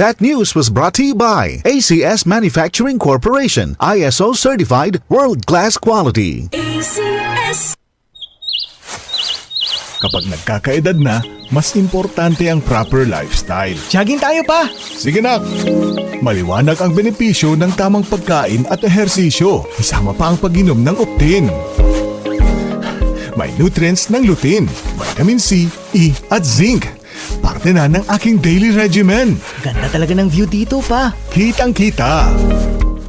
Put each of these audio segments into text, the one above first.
That news was brought to you by ACS Manufacturing Corporation, ISO certified world-class quality. ACS. Kapag nagkakaedad na, mas importante ang proper lifestyle. Jogging tayo pa! Sige nak! Maliwanag ang benepisyo ng tamang pagkain at ehersisyo. Isama pa ang pag-inom ng Optin. May nutrients ng lutein, vitamin C, E at zinc. Parte na ng aking daily regimen. Ganda talaga ng view dito pa. Kitang-kita.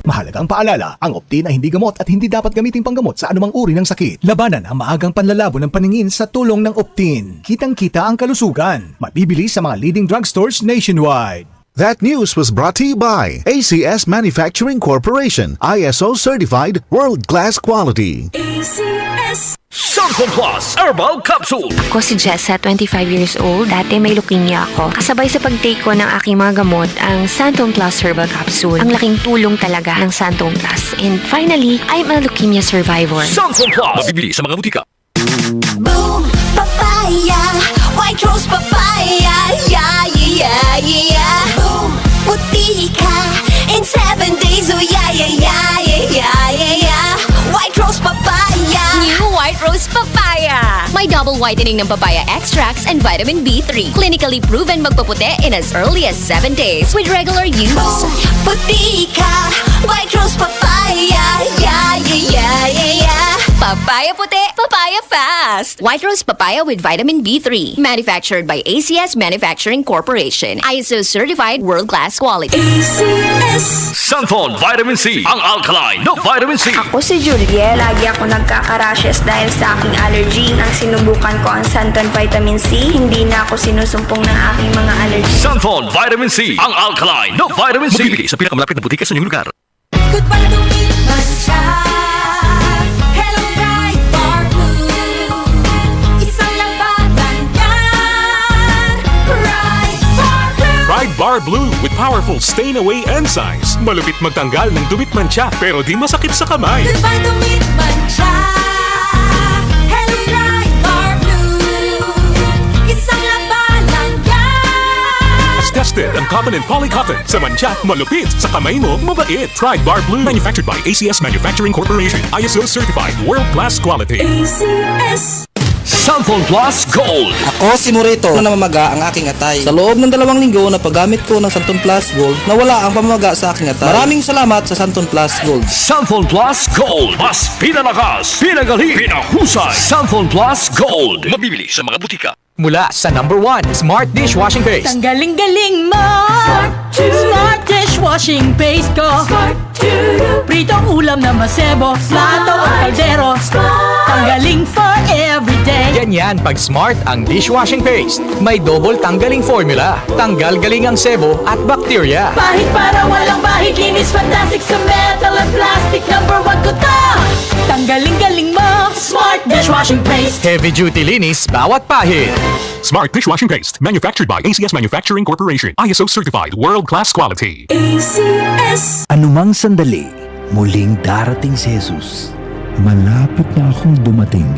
Mahalagang paalala, ang Optin ay hindi gamot at hindi dapat gamitin panggamot sa anumang uri ng sakit. Labanan ang maagang panlalabo ng paningin sa tulong ng Optin. Kitang-kita ang kalusugan. Mabibili sa mga leading drugstores nationwide. That news was brought to you by ACS Manufacturing Corporation, ISO certified world-class quality. ACS. Santon Plus Herbal Capsule. Ako si Jessa, 25 years old. Dati may leukemia ako. Kasabay sa pag-take ko ng aking mga gamot, ang Santon Plus Herbal Capsule. Ang laking tulong talaga ng Santon Plus. And finally, I'm a leukemia survivor. Santon Plus. Mabibili sa mga butika. Boom, papaya. White rose papaya. Yeah, yeah, yeah. Boom, puti ka. In 7 days, oh yeah, yeah, yeah, yeah, yeah, yeah. White rose papaya. New White Rose Papaya. May double whitening ng papaya extracts and vitamin B3. Clinically proven magpaputi in as early as 7 days with regular use. Boom, puti ka. White rose papaya. Yeah, yeah, yeah, yeah, yeah. Papaya puti, papaya fast. White Rose Papaya with vitamin B3. Manufactured by ACS Manufacturing Corporation. ISO certified world-class quality. ACS. Santon Vitamin C. Ang alkaline no vitamin C. Ako si Julie, lagi ako nagkaka-rashes dahil sa aking allergy. Nang sinubukan ko ang Santon Vitamin C, hindi na ako sinusumpong ng aking mga allergy. Santon Vitamin C. Ang alkaline no vitamin C. Mabibili sa pinakamalapit na butika sa inyong lugar. Goodbye to me, Masya. Hello, bright bar blue. Isang labatan yan. Bright bar blue. Pride Bar Blue with powerful stain-away enzymes. Malupit magtanggal ng dumit mancha pero di masakit sa kamay. Goodbye to me, Masya. Hello, bright bar blue. Isang labanan yan. As tested ang cotton and polycotton. Sa mancha, malupit. Sa kamay mo, mabait. Pride Bar Blue. Manufactured by ACS Manufacturing Corporation. ISO certified world-class quality. ACS. Santon Plus Gold. Ako si Morito na namamaga ang aking atay. Sa loob ng 2 linggo na paggamit ko ng Santon Plus Gold, nawala ang pamamaga sa aking atay. Maraming salamat sa Santon Plus Gold. Santon Plus Gold. Mas pinalakas, pinagaling, pinahusay. Santon Plus Gold. Mabibili sa mga butika. Mula sa #1 Smart Dishwashing Paste. Ang galing-galing mo! Smart dishwashing paste ko! Pritong ulam na masebo, plato o kaldero. Tanggaling for everyday. Ganyan pag Smart ang dishwashing paste. May double tanggaling formula. Tanggal galing ang sebo at bakterya. Pahit para walang bahid, linis fantastic sa metal at plastic. #1 ko to! Tanggaling-galing mo! Smart dishwashing paste. Heavy duty linis bawat pahid. Smart Dishwashing Paste. Manufactured by ACS Manufacturing Corporation. ISO certified world-class quality. ACS. Anumang sandali, muling darating si Jesus. Malapit na akong dumating.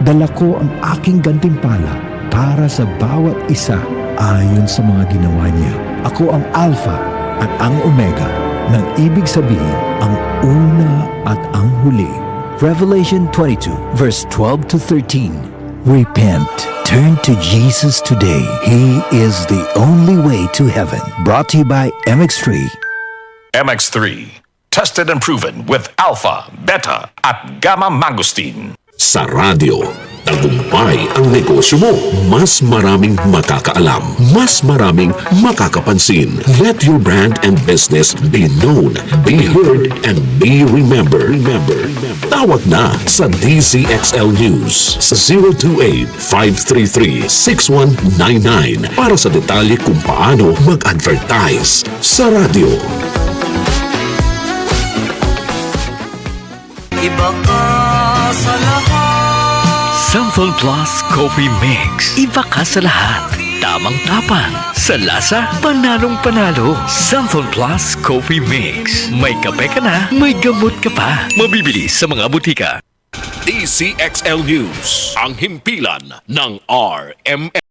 Dala ko ang aking gantimpala para sa bawat isa ayon sa mga ginawa niya. Ako ang Alpha at ang Omega, nang ibig sabihin ang una at ang huli. Revelation 22 verse 12 to 13. Repent. Turn to Jesus today. He is the only way to heaven. Brought to you by MX3. MX3. Tested and proven with alpha, beta, at gamma mangosteen. Sa radyo, tagumpay ang negosyo mo. Mas maraming makakaalam. Mas maraming makakapansin. Let your brand and business be known, be heard, and be remembered. Tawag na sa DZXL News sa 028-533-6199 para sa detalye kung paano mag-advertise sa radyo. Iba ka sa lahat. Santon Plus Coffee Mix. Iba ka sa lahat. Tamang tapang. Sa lasa, panalong-panalo. Santon Plus Coffee Mix. May kape ka na, may gamot ka pa. Mabibili sa mga butika. DZXL News. Ang himpilan ng RMN.